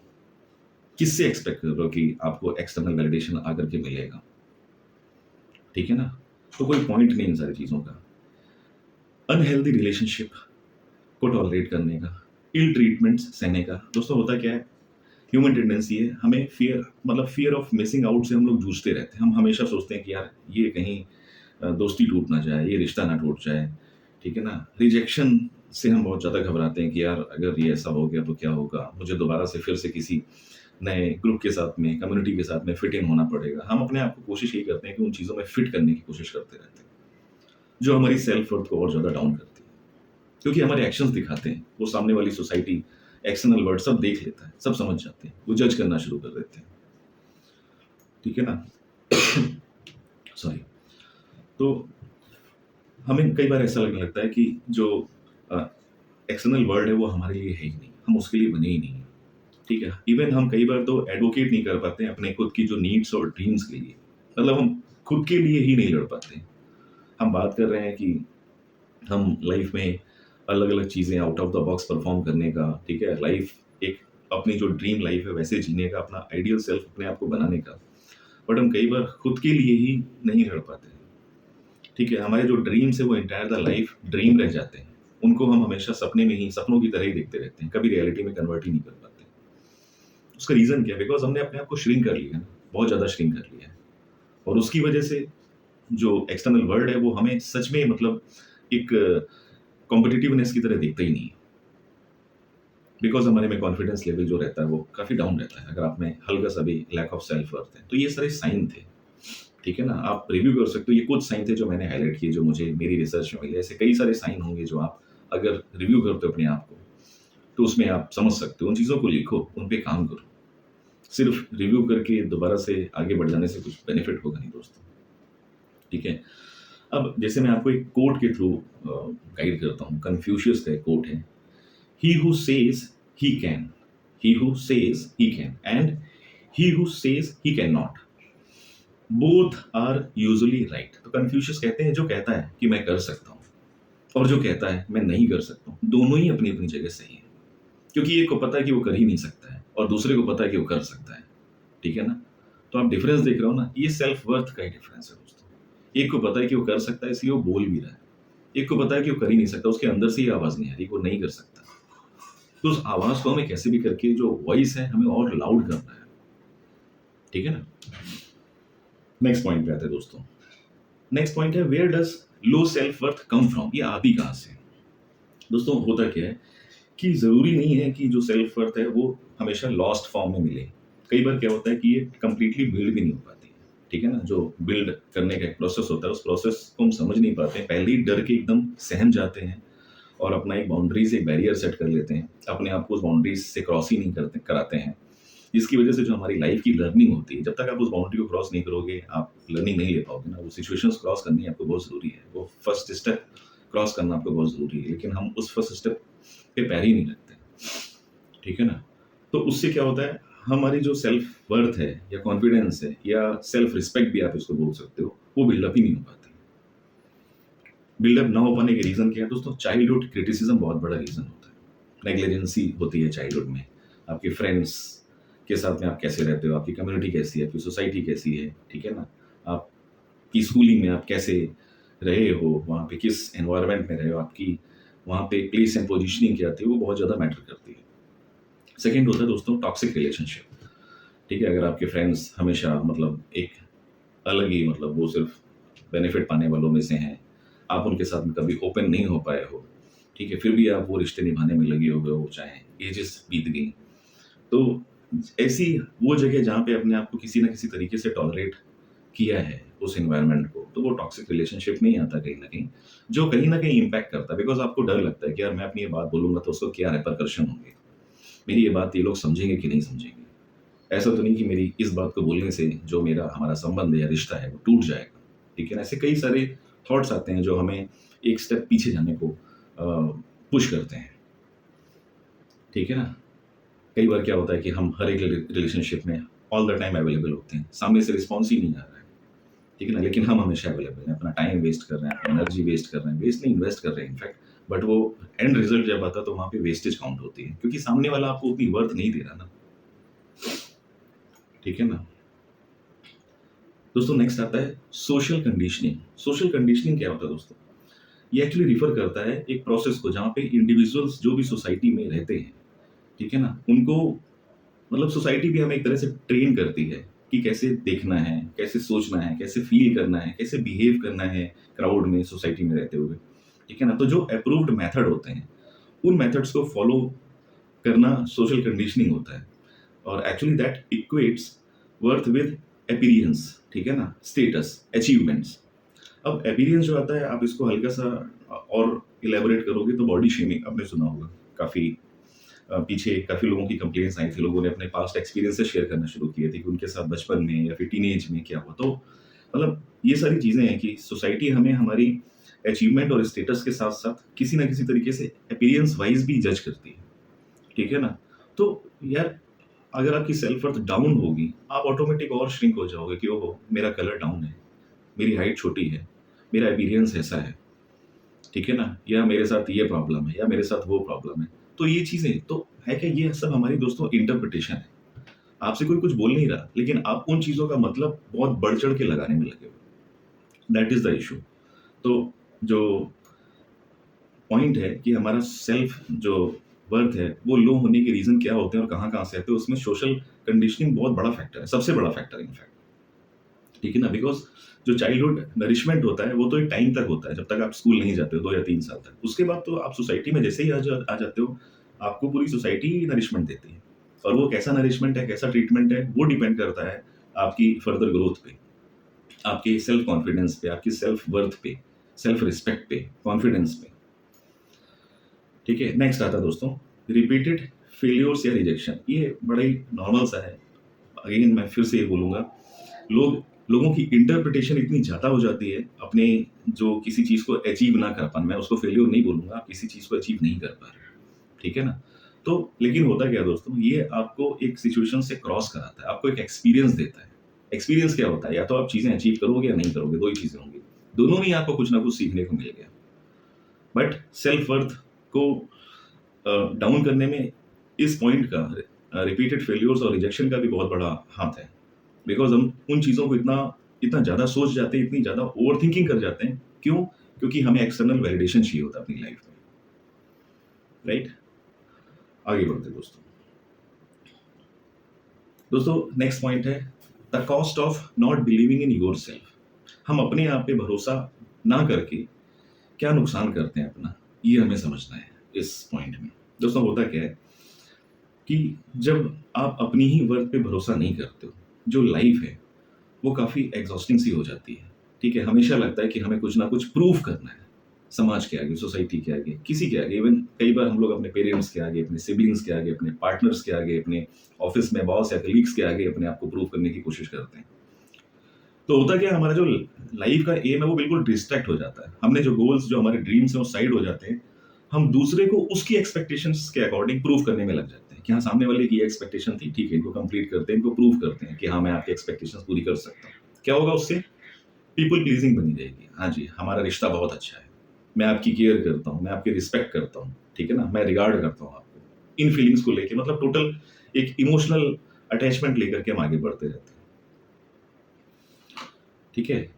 किससे एक्सपेक्ट कर रहे हो कि आपको एक्सटर्नल वैलिडेशन आकर के मिलेगा, ठीक है ना। तो कोई पॉइंट नहीं इन सारी चीज़ों का। अनहेल्दी रिलेशनशिप को टॉलरेट करने का, इल ट्रीटमेंट्स सहने का। दोस्तों होता क्या है, ह्यूमन टेंडेंसी है, हमें फियर ऑफ मिसिंग आउट से हम लोग जूझते रहते हैं। हम हमेशा सोचते हैं कि यार ये कहीं दोस्ती टूट ना जाए, ये रिश्ता ना टूट जाए, ठीक है ना। रिजेक्शन से हम बहुत ज़्यादा घबराते हैं कि यार अगर ये ऐसा हो गया तो क्या होगा, मुझे दोबारा से फिर से किसी नए ग्रुप के साथ में, कम्युनिटी के साथ में फिट इन होना पड़ेगा। हम अपने आप को कोशिश यही करते हैं कि उन चीज़ों में फिट करने की कोशिश करते रहते हैं, जो हमारी सेल्फ वर्थ को और ज़्यादा डाउन करती है, क्योंकि हमारे एक्शंस दिखाते हैं। वो सामने वाली सोसाइटी, एक्सटर्नल वर्ल्ड सब देख लेता है, सब समझ जाते हैं, वो जज करना शुरू कर देते हैं, ठीक है ना। सॉरी। तो हमें कई बार ऐसा लगने लगता है कि जो एक्सटर्नल वर्ल्ड है वो हमारे लिए है ही नहीं, हम उसके लिए बने ही नहीं, ठीक है। इवन हम कई बार तो एडवोकेट नहीं कर पाते हैं अपने खुद की जो नीड्स और ड्रीम्स के लिए, मतलब हम खुद के लिए ही नहीं लड़ पाते। हम बात कर रहे हैं कि हम लाइफ में अलग अलग चीज़ें out of the box perform करने का, ठीक है, लाइफ एक अपनी जो ड्रीम लाइफ है वैसे जीने का, अपना आइडियल सेल्फ अपने आप को बनाने का, बट हम कई बार खुद के लिए ही नहीं लड़ पाते, ठीक है। हमारे जो ड्रीम्स है वो एंटायर द लाइफ ड्रीम रह जाते हैं, उनको हम हमेशा सपने में ही, सपनों की तरह ही देखते रहते हैं, कभी रियलिटी में कन्वर्ट ही नहीं कर पाते। उसका रीज़न क्या है? बिकॉज हमने अपने आप को श्रिंक कर लिया है, बहुत ज़्यादा श्रिंक कर लिया है, और उसकी वजह से जो एक्सटर्नल वर्ल्ड है वो हमें सच में मतलब एक कॉम्पिटिटिवनेस की तरह देखता ही नहीं, बिकॉज हमारे में कॉन्फिडेंस लेवल जो रहता है वो काफ़ी डाउन रहता है। अगर आप में हल्का सा भी लैक ऑफ सेल्फ वर्थ है, तो ये सारे साइन थे, ठीक है ना। आप रिव्यू कर सकते हो, ये कुछ साइन थे जो मैंने हाईलाइट किए, जो मुझे मेरी रिसर्च में मिले। ऐसे कई सारे साइन होंगे जो आप अगर रिव्यू करते हो अपने आप को, तो उसमें आप समझ सकते हो। उन चीज़ों को लिखो, उन पे काम करो। सिर्फ रिव्यू करके दोबारा से आगे बढ़ जाने से कुछ बेनिफिट होगा नहीं दोस्तों, ठीक है। अब जैसे मैं आपको एक कोट के थ्रू गाइड करता हूँ। कन्फ्यूशियस का एक कोट है, he who says he can, he who says he can and he who says he can not, both are usually right. तो कन्फ्यूशियस कहते हैं जो कहता है कि मैं कर सकता हूँ, और जो कहता है मैं नहीं कर सकता हूँ, दोनों ही अपनी अपनी जगह सही है, क्योंकि एक को पता है कि वो कर ही नहीं सकता है और दूसरे को पता है कि वो कर सकता है, ठीक है ना। तो आप डिफरेंस देख रहे हो ना, ये सेल्फ वर्थ का ही डिफरेंस है दोस्तों। एक को पता है कि वो कर सकता है इसलिए वो बोल भी रहा है, एक को पता है कि वो कर ही नहीं सकता, उसके अंदर से ही आवाज़ नहीं आ रही, वो नहीं कर सकता। तो उस आवाज़ को हमें कैसे भी करके, जो वॉइस है हमें और लाउड करना है, ठीक है ना। नेक्स्ट पॉइंट पे आते हैं दोस्तों। नेक्स्ट पॉइंट है, where does low self worth come from. ये आती कहाँ से? दोस्तों होता क्या है कि ज़रूरी नहीं है कि जो सेल्फ वर्थ है वो हमेशा लॉस्ट फॉर्म में मिले। कई बार क्या होता है कि ये कंप्लीटली बिल्ड भी नहीं हो पाती, ठीक है ना। जो बिल्ड करने का एक प्रोसेस होता है, उस प्रोसेस को हम समझ नहीं पाते हैं, पहले ही डर के एकदम सहम जाते हैं और अपना एक बाउंड्रीज, एक बैरियर सेट कर लेते हैं, अपने आप को उस बाउंड्रीज से क्रॉस ही नहीं कराते हैं, जिसकी वजह से जो हमारी लाइफ की लर्निंग होती है, जब तक आप उस बाउंड्री को क्रॉस नहीं करोगे आप लर्निंग नहीं ले पाओगे ना। वो सिचुएशंस क्रॉस करनी आपको बहुत ज़रूरी है, वो फर्स्ट स्टेप क्रॉस करना आपको बहुत ज़रूरी है, लेकिन हम उस फर्स्ट स्टेप पे पैर ही नहीं रखते, ठीक है ना। तो उससे क्या होता है, हमारी जो सेल्फ वर्थ है या कॉन्फिडेंस है या सेल्फ रिस्पेक्ट भी आप इसको बोल सकते हो, वो बिल्डअप ही नहीं हो पाती। बिल्डअप ना हो पाने के रीज़न क्या है दोस्तों? चाइल्डहुड क्रिटिसिज्म बहुत बड़ा रीज़न होता है, नेग्लिजेंसी होती है चाइल्डहुड में। आपके फ्रेंड्स के साथ में आप कैसे रहते हो, आपकी कम्युनिटी कैसी है, आपकी सोसाइटी कैसी है, ठीक है ना। आपकी स्कूलिंग में आप कैसे रहे हो, वहाँ पे किस एनवायरनमेंट में रहे हो, आपकी वहाँ पे प्लेस एंड पोजीशनिंग क्या थी, वो बहुत ज़्यादा मैटर करती है। सेकंड होता है दोस्तों टॉक्सिक रिलेशनशिप, ठीक है। अगर आपके फ्रेंड्स हमेशा मतलब एक अलग ही, मतलब वो सिर्फ बेनिफिट पाने वालों में से हैं, आप उनके साथ में कभी ओपन नहीं हो पाए हो, ठीक है, फिर भी आप वो रिश्ते निभाने में लगे हो गए हो, चाहे एजेस बीत गई, तो ऐसी वो जगह जहाँ पे अपने आप को किसी ना किसी तरीके से टॉलरेट किया है, उस एनवायरनमेंट को, तो वो टॉक्सिक रिलेशनशिप में ही आता कहीं जो कहीं ना कहीं इम्पैक्ट करता है, बिकॉज आपको डर लगता है कि यार मैं अपनी ये बात बोलूंगा तो उसको क्या रेपरकर्शन होंगे, मेरी ये बात ये लोग समझेंगे कि नहीं समझेंगे। ऐसा तो नहीं कि मेरी इस बात को बोलने से जो मेरा हमारा संबंध या रिश्ता है वो टूट जाएगा। ठीक है ना, ऐसे कई सारे थॉट्स आते हैं जो हमें एक स्टेप पीछे जाने को पुश करते हैं। ठीक है ना, कई बार क्या होता है कि हम हर एक रिलेशनशिप में ऑल द टाइम अवेलेबल होते हैं, सामने से रिस्पॉन्स ही नहीं आ रहा है। ठीक है ना, लेकिन हम हमेशा अवेलेबल हैं, अपना टाइम वेस्ट कर रहे हैं, अपनी एनर्जी वेस्ट कर रहे हैं, वेस्ट नहीं इन्वेस्ट कर रहे हैं इनफैक्ट, बट वो एंड रिजल्ट जब आता है तो वहाँ पे वेस्टेज काउंट होती है, क्योंकि सामने वाला आपको उतनी वर्थ नहीं दे रहा ना। ठीक है ना दोस्तों, नेक्स्ट आता है सोशल कंडीशनिंग। सोशल कंडीशनिंग क्या होता है दोस्तों? ये एक्चुअली रिफर करता है एक प्रोसेस को जहाँ पे इंडिविजुअल्स जो भी सोसाइटी में रहते हैं, ठीक है ना, उनको मतलब सोसाइटी भी हमें एक तरह से ट्रेन करती है कि कैसे देखना है, कैसे सोचना है, कैसे फील करना है, कैसे बिहेव करना है क्राउड में, सोसाइटी में रहते हुए। ठीक है ना, तो जो अप्रूव्ड मेथड होते हैं उन मेथड्स को फॉलो करना सोशल कंडीशनिंग होता है, और actually that equates worth with appearance. ठीक है ना, स्टेटस, अचीवमेंट्स। अब अपीयरेंस जो आता है, आप इसको हल्का सा और इलेबोरेट करोगे तो बॉडी शेमिंग आपने सुना होगा। काफ़ी पीछे काफ़ी लोगों की कंप्लेंट्स आई थी, लोगों ने अपने पास्ट एक्सपीरियंसेस शेयर करना शुरू किए थे कि उनके साथ बचपन में या फिर टीनेज में क्या हुआ। तो मतलब ये सारी चीज़ें हैं कि सोसाइटी हमें हमारी अचीवमेंट और स्टेटस के साथ साथ किसी ना किसी तरीके से अपीयरेंस वाइज भी जज करती है। ठीक है ना, तो यार अगर आपकी सेल्फ वर्थ डाउन होगी, आप ऑटोमेटिक और श्रिंक हो जाओगे कि ओहो मेरा कलर डाउन है, मेरी हाइट छोटी है, मेरा अपीयरेंस ऐसा है। ठीक है ना, या मेरे साथ ये प्रॉब्लम है, या मेरे साथ वो प्रॉब्लम है। तो ये चीज़ें तो है क्या, ये सब हमारी दोस्तों इंटरप्रिटेशन है। आपसे कोई कुछ बोल नहीं रहा, लेकिन आप उन चीज़ों का मतलब बहुत बढ़ चढ़ के लगाने में लगे हो। That is the issue. तो जो पॉइंट है कि हमारा सेल्फ जो वर्थ है वो लो होने के रीज़न क्या होते हैं और कहाँ-कहाँ से आते हैं, उसमें सोशल कंडीशनिंग बहुत बड़ा फैक्टर है, सबसे बड़ा फैक्टर इनफैक्ट। ठीक है ना, बिकॉज़ जो चाइल्डहुड नरिशमेंट होता है वो तो एक टाइम तक होता है, जब तक आप स्कूल नहीं जाते हो 2 या 3 साल तक। उसके बाद तो आप सोसाइटी में जैसे ही आ जाते हो, आपको पूरी सोसाइटी नरिशमेंट देती है, और वो कैसा नरिशमेंट है, कैसा ट्रीटमेंट है, वो डिपेंड करता है आपकी फर्दर ग्रोथ पे, आपके सेल्फ कॉन्फिडेंस पे, आपकी सेल्फ वर्थ पे, सेल्फ रिस्पेक्ट पे, कॉन्फिडेंस पे। ठीक है, नेक्स्ट आता है दोस्तों रिपीटेड फेलियर्स या रिजेक्शन। ये बड़ा ही नॉर्मल सा है। अगेन मैं फिर से ये बोलूँगा, लोगों की इंटरप्रिटेशन इतनी ज़्यादा हो जाती है अपने जो किसी चीज़ को अचीव ना कर पाना, मैं उसको फेल्योर नहीं बोलूँगा, आप किसी चीज़ को अचीव नहीं कर पा रहे, ठीक है ना? तो लेकिन होता क्या है दोस्तों, ये आपको एक सिचुएशन से क्रॉस कराता है, आपको एक एक्सपीरियंस देता है। एक्सपीरियंस क्या होता है? या तो आप चीज़ें अचीव करोगे या नहीं करोगे, 2 ही चीज़ें होंगी। दोनों में ही आपको कुछ ना कुछ सीखने को मिल गया। बट सेल्फ वर्थ को डाउन करने में इस पॉइंट का रिपीटेड फेल्योर्स और रिजेक्शन का भी बहुत बड़ा हाथ है। बिकॉज़ हम उन चीज़ों को इतना इतना ज़्यादा सोच जाते हैं, इतनी ज़्यादा ओवरथिंकिंग कर जाते हैं। क्यों? क्योंकि हमें एक्सटर्नल वैलिडेशन चाहिए होता है अपनी लाइफ में, राइट? आगे बढ़ते हैं दोस्तों। दोस्तों नेक्स्ट पॉइंट है the cost of not believing in yourself. हम अपने आप पे भरोसा ना करके क्या नुकसान करते हैं अपना, ये हमें समझना है इस पॉइंट में। दोस्तों होता क्या है कि जब आप अपनी ही वर्थ पे भरोसा नहीं करते हो, जो लाइफ है वो काफ़ी एग्जॉस्टिंग सी हो जाती है। ठीक है, हमेशा लगता है कि हमें कुछ ना कुछ प्रूव करना है, समाज के आगे, सोसाइटी के आगे, किसी के आगे। इवन कई बार हम लोग अपने पेरेंट्स के आगे, अपने सिबलिंग्स के आगे, अपने पार्टनर्स के आगे, अपने ऑफिस में बॉस या कलीग्स के आगे अपने आप को प्रूव करने की कोशिश करते हैं। तो होता क्या है, हमारा जो लाइफ का एम है वो बिल्कुल डिस्ट्रैक्ट हो जाता है। हमने जो गोल्स, जो हमारे ड्रीम्स हैं वो साइड हो जाते हैं। हम दूसरे को उसकी एक्सपेक्टेशंस के अकॉर्डिंग प्रूव करने में लग जाते हैं कि हाँ, सामने वाले की ये एक्सपेक्टेशन थी, ठीक है, इनको कंप्लीट करते हैं, इनको प्रूव करते हैं कि हाँ, मैं आपकी एक्सपेक्टेशंस पूरी कर सकता हूँ। क्या होगा उससे? पीपल प्लीजिंग बनी जाएगी। हाँ जी, हमारा रिश्ता बहुत अच्छा है, मैं आपकी केयर करता हूँ, मैं आपकी रिस्पेक्ट करता हूँ, ठीक है ना, मैं रिगार्ड करता हूँ आपको। इन फीलिंग्स को लेके मतलब टोटल एक इमोशनल अटैचमेंट लेकर के हम आगे बढ़ते रहते हैं। ठीक है,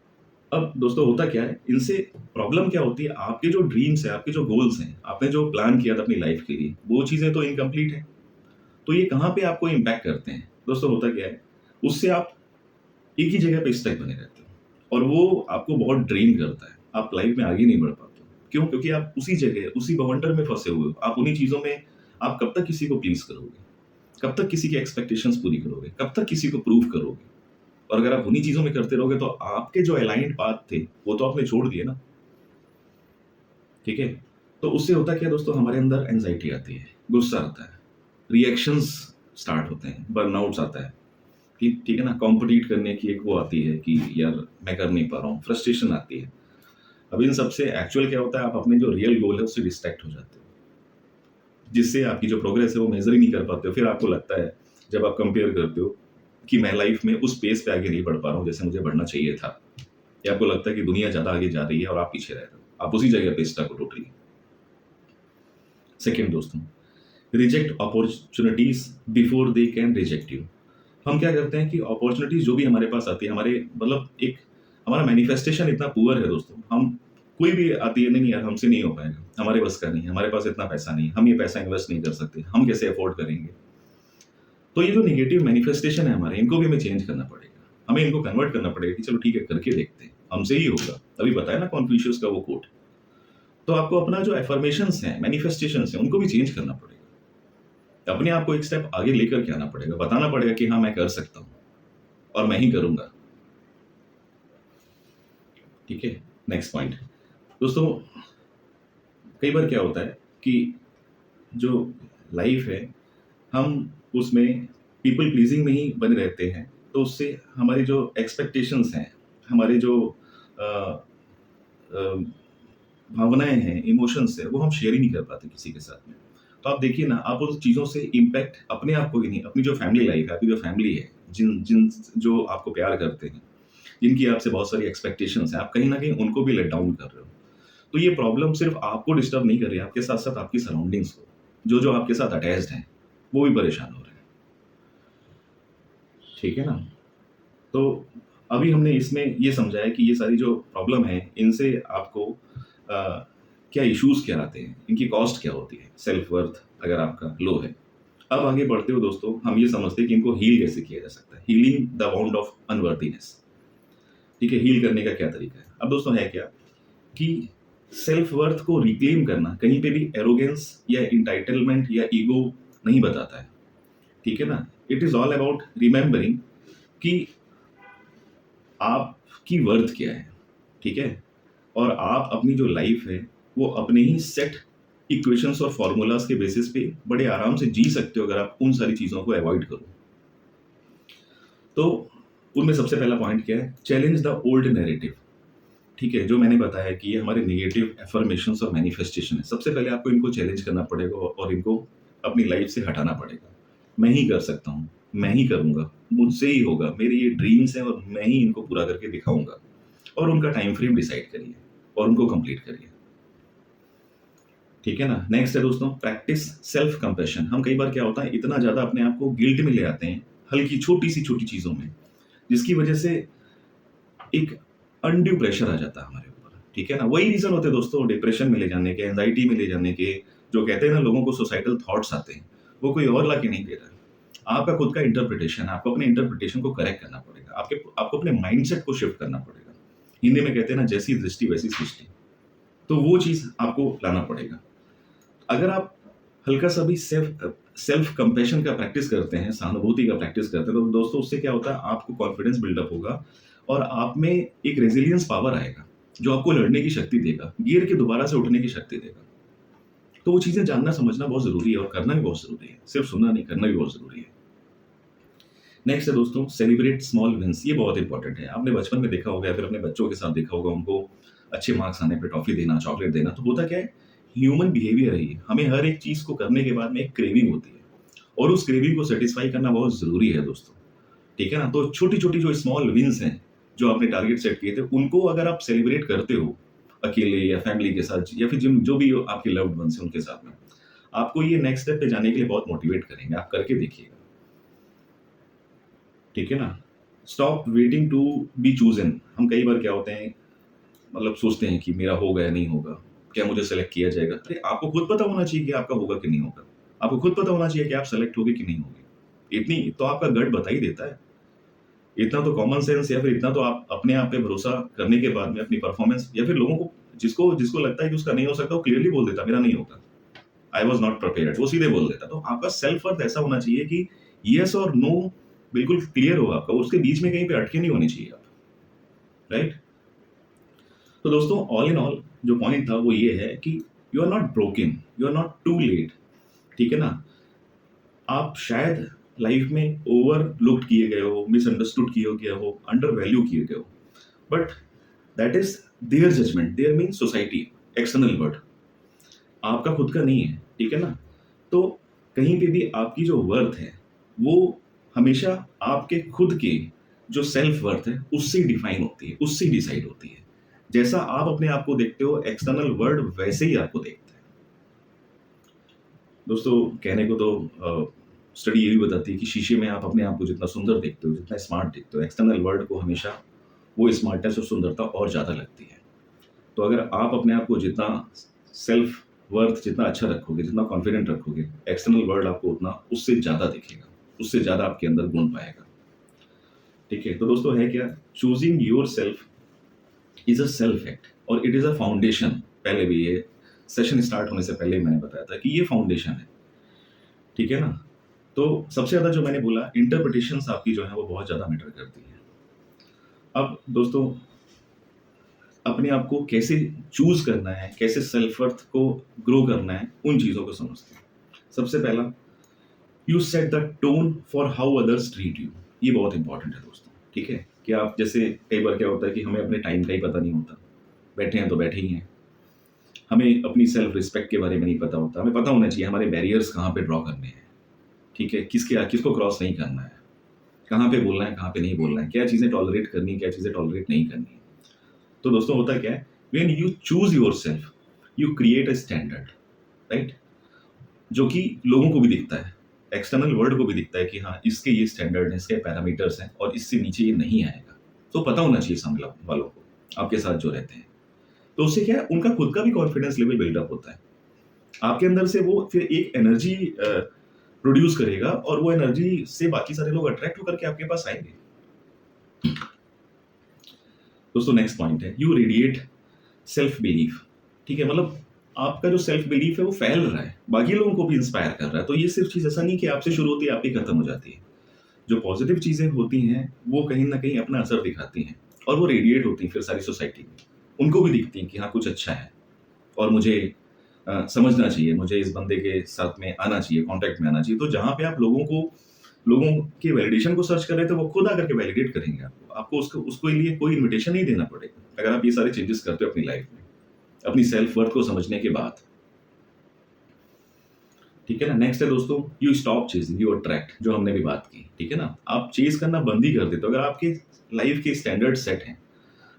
अब दोस्तों होता क्या है, इनसे प्रॉब्लम क्या होती है, आपके जो ड्रीम्स है, आपके जो गोल्स हैं, आपने जो प्लान किया था अपनी लाइफ के लिए, वो चीज़ें तो इनकम्प्लीट है। तो ये कहाँ पे आपको इम्पैक्ट करते हैं? दोस्तों होता क्या है, उससे आप एक ही जगह पे स्टक बने रहते हो, और वो आपको बहुत ड्रेन करता है। आप लाइफ में आगे नहीं बढ़ पाते हो। क्यों? क्योंकि आप उसी जगह, उसी बवंडर में फंसे हुए हो। आप उन्हीं चीज़ों में, आप कब तक किसी को प्लीज़ करोगे? कब तक किसी की एक्सपेक्टेशंस पूरी करोगे? कब तक किसी को प्रूव करोगे? और अगर आप उन्हीं चीज़ों में करते रहोगे तो आपके जो अलाइन्ड पाथ थे, वो तो आपने छोड़ दिए ना, ठीक है? तो उससे होता क्या है दोस्तों, हमारे अंदर एंग्ज़ायटी आती है, गुस्सा आता है, रिएक्शंस स्टार्ट होते हैं, बर्नआउट्स आता है कि ठीक है ना, कॉम्पिटिट करने की एक वो आती है कि यार मैं कर नहीं पा रहा हूँ, फ्रस्ट्रेशन आती है। अब इन सबसे एक्चुअल क्या होता है, आप अपने जो रियल गोल है उससे डिस्ट्रैक्ट हो जाते हो, जिससे आपकी जो प्रोग्रेस है वो मेज़र ही नहीं कर पाते हो। फिर आपको लगता है जब आप कंपेयर करते हो कि मैं लाइफ में उस पेस पे आगे नहीं बढ़ पा रहा हूँ जैसे मुझे बढ़ना चाहिए था, या आपको लगता है कि दुनिया ज़्यादा आगे जा रही है और आप पीछे रह रहे हो, आप उसी जगह पे स्टक हो टोटली। सेकंड दोस्तों, reject opportunities before they can reject you. हम क्या करते हैं कि अपॉर्चुनिटीज जो भी हमारे पास आती है, हमारे मतलब एक हमारा मैनिफेस्टेशन इतना पुअर है दोस्तों, हम कोई भी आती है, नहीं यार हमसे नहीं हो पाएगा, हमारे बस का नहीं है, हमारे पास इतना पैसा नहीं है, हम ये पैसा इन्वेस्ट नहीं कर सकते, हम कैसे अफोर्ड करेंगे। तो ये जो नेगेटिव मैनिफेस्टेशन है हमारे, इनको भी हमें चेंज करना पड़ेगा, हमें इनको कन्वर्ट करना पड़ेगा कि चलो ठीक है करके देखते हैं, हमसे ही होगा। अभी बताया ना कॉन्फ्यूशियस का वो कोट। तो आपको अपना जो एफर्मेशंस हैं, मैनिफेस्टेशंस हैं, उनको भी चेंज करना पड़ेगा, अपने आप को एक स्टेप आगे लेकर के आना पड़ेगा, बताना पड़ेगा कि हाँ मैं कर सकता हूँ और मैं ही करूंगा। ठीक है, नेक्स्ट पॉइंट दोस्तों, कई बार क्या होता है कि जो लाइफ है हम उसमें पीपल प्लीजिंग में ही बने रहते हैं, तो उससे हमारी जो एक्सपेक्टेशंस हैं, हमारे जो अ, अ, भावनाएं हैं, इमोशंस है, वो हम शेयर ही नहीं कर पाते किसी के साथ में। तो आप देखिए ना, आप उन चीज़ों से इम्पैक्ट अपने आप को ही नहीं, अपनी जो फैमिली लाइफ है, आपकी जो फैमिली है, जिन जिन जो आपको प्यार करते हैं, जिनकी आपसे बहुत सारी एक्सपेक्टेशंस हैं, आप कहीं ना कहीं उनको भी लेट डाउन कर रहे हो। तो ये प्रॉब्लम सिर्फ आपको डिस्टर्ब नहीं कर रही है, आपके साथ साथ आपकी सराउंडिंग्स को, जो जो आपके साथ अटैच्ड हैं, वो भी परेशान हो रहे हैं। ठीक है ना? तो अभी हमने इसमें ये समझा है कि ये सारी जो प्रॉब्लम है, इनसे आपको क्या इश्यूज क्या आते हैं, इनकी कॉस्ट क्या होती है, सेल्फ वर्थ अगर आपका लो है। अब आगे बढ़ते हो दोस्तों, हम ये समझते हैं कि इनको हील कैसे किया जा सकता है, हीलिंग द वाउंड ऑफ अनवर्थीनेस। ठीक है, हील करने का क्या तरीका है। अब दोस्तों है क्या कि सेल्फ वर्थ को रिक्लेम करना कहीं पे भी एरोगेंस या इंटाइटलमेंट या ईगो नहीं बताता है। ठीक है ना, it is all about remembering कि आपकी वर्थ क्या है। ठीक है, और आप अपनी जो लाइफ है वो अपने ही सेट इक्वेशंस और फॉर्मूलाज के बेसिस पे बड़े आराम से जी सकते हो अगर आप उन सारी चीजों को अवॉइड करो। तो उनमें सबसे पहला पॉइंट क्या है, चैलेंज द ओल्ड नैरेटिव। ठीक है, जो मैंने बताया कि ये हमारे नेगेटिव एफर्मेशंस और मैनिफेस्टेशन है, सबसे पहले आपको इनको चैलेंज करना पड़ेगा और इनको अपनी लाइफ से हटाना पड़ेगा। मैं ही कर सकता हूँ, मैं ही करूंगा, मुझसे ही होगा, मेरे ये ड्रीम्स हैं और मैं ही इनको पूरा करके दिखाऊंगा। और उनका टाइम फ्रेम डिसाइड करिए और उनको कंप्लीट करिए। ठीक है ना। नेक्स्ट है दोस्तों, प्रैक्टिस सेल्फ कंपैशन। हम कई बार क्या होता है, इतना ज्यादा अपने आप को गिल्ट में ले आते हैं हल्की छोटी चीजों में, जिसकी वजह से एक अनड्यू प्रेशर आ जाता है हमारे ऊपर। ठीक है ना, वही रीजन होते हैं दोस्तों डिप्रेशन में ले जाने के, एंजाइटी में ले जाने के। जो कहते हैं ना लोगों को सुसाइडल थॉट्स आते हैं, वो कोई और ला के नहीं दे रहा है, आपका खुद का इंटरप्रिटेशन है। आपको अपने इंटरप्रिटेशन को करेक्ट करना पड़ेगा, आपको अपने माइंडसेट को शिफ्ट करना पड़ेगा। हिंदी में कहते हैं ना, जैसी दृष्टि वैसी सृष्टि। तो वो चीज आपको लाना पड़ेगा। अगर आप हल्का सा भी सेल्फ कंपैशन का प्रैक्टिस करते हैं, सहानुभूति का प्रैक्टिस करते हैं, तो दोस्तों उससे क्या होता है, आपको कॉन्फिडेंस बिल्डअप होगा और आप में एक रेजिलियंस पावर आएगा जो आपको लड़ने की शक्ति देगा, गिर के दोबारा से उठने की शक्ति देगा। तो वो चीजें जानना समझना बहुत जरूरी है और करना भी बहुत जरूरी है, सिर्फ सुनना नहीं, करना भी बहुत जरूरी है। नेक्स्ट है दोस्तों, सेलिब्रेट स्मॉल विंस। ये बहुत इंपॉर्टेंट है। आपने बचपन में देखा होगा या फिर अपने बच्चों के साथ देखा होगा, उनको अच्छे मार्क्स आने पे टॉफी देना, चॉकलेट देना। तो होता क्या है, ह्यूमन बिहेवियर है ये, हमें हर एक चीज को करने के बाद में एक क्रेविंग होती है और उस क्रेविंग को सेटिस्फाई करना बहुत जरूरी है दोस्तों। ठीक है ना, तो छोटी छोटी जो स्मॉल विंस हैं, जो आपने टारगेट सेट किए थे, उनको अगर आप सेलिब्रेट करते हो अकेले या फैमिली के साथ या फिर जो भी आपके लव्ड वंस हैं उनके साथ में, आपको ये नेक्स्ट स्टेप पे जाने के लिए बहुत मोटिवेट करेंगे। आप करके देखिएगा। ठीक है ना, stop waiting to be chosen. हम कई बार क्या होते हैं, मतलब सोचते हैं कि मेरा होगा या नहीं होगा, क्या मुझे सेलेक्ट किया जाएगा। अरे आपको खुद पता होना चाहिए कि आपका होगा कि नहीं होगा, आपको खुद पता होना चाहिए कि आप सेलेक्ट होगे कि नहीं होगे। इतनी तो आपका गट बता ही देता है, इतना तो कॉमन सेंस या फिर इतना तो आप अपने आप पे भरोसा करने के बाद में अपनी परफॉर्मेंस, या फिर लोगों को जिसको जिसको लगता है कि उसका नहीं हो सकता, वो क्लियरली बोल देता मेरा नहीं होगा, आई वॉज नॉट प्रिपेयर्ड, वो सीधे बोल देता। तो आपका सेल्फ वर्थ ऐसा होना चाहिए कि यस और नो बिल्कुल क्लियर हो आपका, उसके बीच में कहीं पे अटके नहीं होने चाहिए आप, राइट? तो दोस्तों ऑल इन ऑल जो पॉइंट था वो ये है कि you are not broken, you are not too late, ठीक है ना? आप शायद लाइफ में ओवरलुक्ड किए गए हो, मिसअंडरस्टूड किए गए हो, अंडर वैल्यू किए गए हो, but that is their judgement, their mean society, external world, आपका खुद का नहीं है, ठीक है ना? तो कहीं पे भी आपकी जो वर्थ है वो हमेशा आपके खुद के जो सेल्फ वर्थ है उससे डिफाइन होती है, उससे डिसाइड होती है। जैसा आप अपने आप को देखते हो, एक्सटर्नल वर्ल्ड वैसे ही आपको देखता है। दोस्तों कहने को तो स्टडी ये भी बताती है कि शीशे में आप अपने आप को जितना सुंदर देखते हो, जितना स्मार्ट देखते हो, एक्सटर्नल वर्ल्ड को हमेशा वो स्मार्टनेस और सुंदरता और ज़्यादा लगती है। तो अगर आप अपने आप को जितना सेल्फ वर्थ जितना अच्छा रखोगे, जितना कॉन्फिडेंट रखोगे, एक्सटर्नल वर्ल्ड आपको उतना उससे ज़्यादा दिखेगा, उससे ज़्यादा आपके अंदर गुण पाएगा, ठीक है? तो दोस्तों है क्या, choosing your self is a self act और इट इज़ अ फाउंडेशन। पहले भी ये सेशन स्टार्ट होने से पहले ही मैंने बताया था कि ये फाउंडेशन है, ठीक है ना? तो सबसे ज़्यादा जो मैंने बोला, इंटरप्रिटेशंस आपकी जो है वो बहुत ज़्यादा मैटर करती है। अब दोस्तों अपने आप को कैसे चूज करना है, कैसे सेल्फ वर्थ को ग्रो करना है, उन चीज़ों को समझते हैं। सबसे पहला, you set the tone for how others treat you. ये बहुत इंपॉर्टेंट है दोस्तों, ठीक है? कि आप जैसे कई बार क्या होता है कि हमें अपने टाइम का ही पता नहीं होता, बैठे हैं तो बैठे ही हैं, हमें अपनी सेल्फ रिस्पेक्ट के बारे में नहीं पता होता। हमें पता होना चाहिए हमारे बैरियर्स कहाँ पे ड्रॉ करने हैं, ठीक है? किसको क्रॉस नहीं करना है, कहाँ पे बोलना है, कहाँ पे नहीं बोलना है, क्या चीज़ें टॉलरेट करनी है, क्या चीज़ें टॉलरेट नहीं करनी है। तो दोस्तों होता क्या है, when you choose your self you create a standard, right? जो कि लोगों को भी दिखता है, एक्सटर्नल वर्ल्ड को भी दिखता है कि हाँ इसके ये स्टैंडर्ड हैं, इसके पैरामीटर्स हैं और इससे नीचे ये नहीं आएगा। तो पता होना चाहिए सामने वालों को, आपके साथ जो रहते हैं। तो उससे क्या है, उनका खुद का भी कॉन्फिडेंस लेवल बिल्डअप होता है। आपके अंदर से वो फिर एक एनर्जी प्रोड्यूस करेगा और वो एनर्जी से बाकी सारे लोग अट्रैक्ट होकर के आपके पास आएंगे। दोस्तों नेक्स्ट पॉइंट है, यू रेडिएट सेल्फ बिलीफ, ठीक है? मतलब आपका जो सेल्फ बिलीफ है वो फैल रहा है, बाकी लोगों को भी इंस्पायर कर रहा है। तो ये सिर्फ चीज़ ऐसा नहीं कि आपसे शुरू होती है आप ही खत्म हो जाती है। जो पॉजिटिव चीज़ें होती हैं वो कहीं ना कहीं अपना असर दिखाती हैं और वो रेडिएट होती हैं फिर सारी सोसाइटी में, उनको भी दिखती हैं कि हाँ कुछ अच्छा है और मुझे समझना चाहिए, मुझे इस बंदे के साथ में आना चाहिए, कॉन्टैक्ट में आना चाहिए। तो जहाँ पे आप लोगों के वैलिडेशन को सर्च कर रहे थे, वो खुद आकर के वैलिडेट करेंगे आपको उसको उसको लिए कोई इन्विटेशन नहीं देना पड़ेगा अगर आप ये सारे चेंजेस करते हो अपनी लाइफ में, अपनी सेल्फ वर्थ को समझने के बाद, ठीक है ना? नेक्स्ट है दोस्तों, you stop chasing, you attract, जो हमने भी बात की, ठीक है ना? आप चेज करना बंद ही कर देते हो अगर आपके लाइफ के स्टैंडर्ड सेट हैं,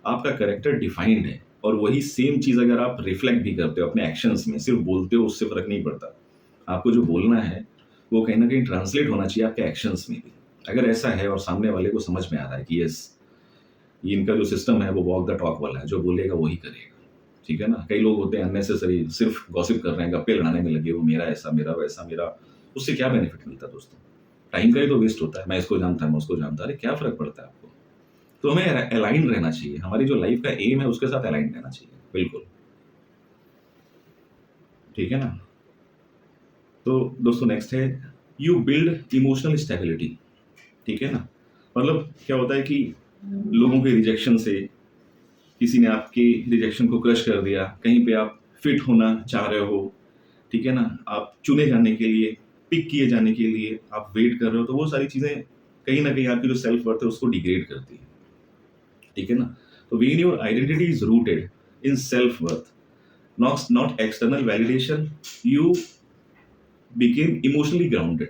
आपका कैरेक्टर डिफाइंड है और वही सेम चीज अगर आप रिफ्लेक्ट भी करते हो अपने एक्शंस में, सिर्फ बोलते हो उससे फर्क नहीं पड़ता। आपको जो बोलना है वो कहीं ना कहीं ट्रांसलेट होना चाहिए आपके एक्शंस में भी। अगर ऐसा है और सामने वाले को समझ में आ रहा है कि यस ये इनका जो सिस्टम है वो वॉक द टॉक वाला है, जो बोलेगा वही करेगा, ठीक है ना? कई लोग होते हैं अननेसेसरी सिर्फ गॉसिप कर रहे हैं, गप्पे लड़ाने में लगे, वो मेरा ऐसा, मेरा वैसा, मेरा, उससे क्या बेनिफिट मिलता है दोस्तों? टाइम का ही तो वेस्ट होता है। मैं इसको जानता है, मैं उसको जानता, अरे क्या फर्क पड़ता है आपको? तो हमें अलाइन रहना चाहिए, हमारी जो लाइफ का एम है उसके साथ अलाइन रहना चाहिए, बिल्कुल, ठीक है ना? तो दोस्तों नेक्स्ट है, यू बिल्ड इमोशनल स्टेबिलिटी, ठीक है ना? मतलब क्या होता है कि लोगों के रिजेक्शन से, किसी ने आपकी रिजेक्शन को क्रश कर दिया, कहीं पे आप फिट होना चाह रहे हो, ठीक है ना? आप चुने जाने के लिए, पिक किए जाने के लिए आप वेट कर रहे हो, तो वो सारी चीज़ें कहीं ना कहीं आपकी जो सेल्फ वर्थ है उसको डिग्रेड करती है, ठीक है ना? तो when your identity is rooted in self worth, not external validation, you became emotionally grounded,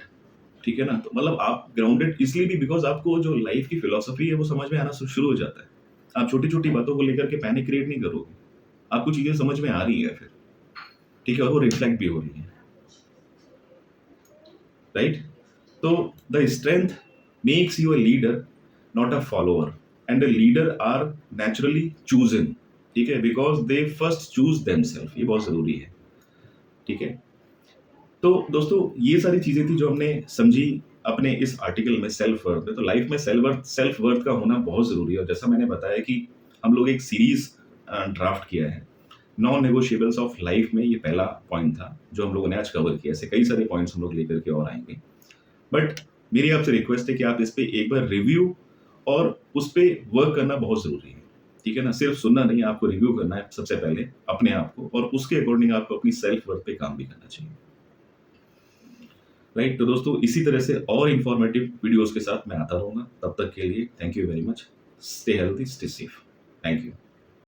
ठीक है ना? तो मतलब आप ग्राउंडेड इसलिए भी बिकॉज आपको जो लाइफ की फिलोसफी है वो समझ में आना शुरू हो जाता है। आप छोटी छोटी बातों को लेकर के पैनिक क्रिएट नहीं करोगे, आपको चीजें समझ में आ रही है फिर, ठीक है? और वो रिफ्लेक्ट भी हो रही है, राइट? तो the strength makes you a leader not a follower, and the leader are naturally chosen, ठीक है? Because they first choose themselves, ये बहुत जरूरी है, ठीक है? तो दोस्तों ये सारी चीजें थी जो हमने समझी अपने इस आर्टिकल में सेल्फ वर्थ में। तो लाइफ में सेल्फ वर्थ का होना बहुत जरूरी है और जैसा मैंने बताया कि हम लोग एक सीरीज ड्राफ्ट किया है, नॉन नेगोशिएबल्स ऑफ लाइफ में ये पहला पॉइंट था जो हम लोगों ने आज कवर किया। ऐसे कई सारे पॉइंट्स हम लोग लेकर के और आएंगे, बट मेरी आपसे रिक्वेस्ट है कि आप इस पे एक बार रिव्यू और उस पे वर्क करना बहुत ज़रूरी है, ठीक है ना? सिर्फ सुनना नहीं, आपको रिव्यू करना है सबसे पहले अपने आप को, और उसके अकॉर्डिंग आपको अपनी सेल्फ वर्थ पे काम भी करना चाहिए। राइट? तो दोस्तों इसी तरह से और इन्फॉर्मेटिव वीडियोज़ के साथ मैं आता रहूँगा। तब तक के लिए thank you very much. Stay healthy, stay safe. Thank you.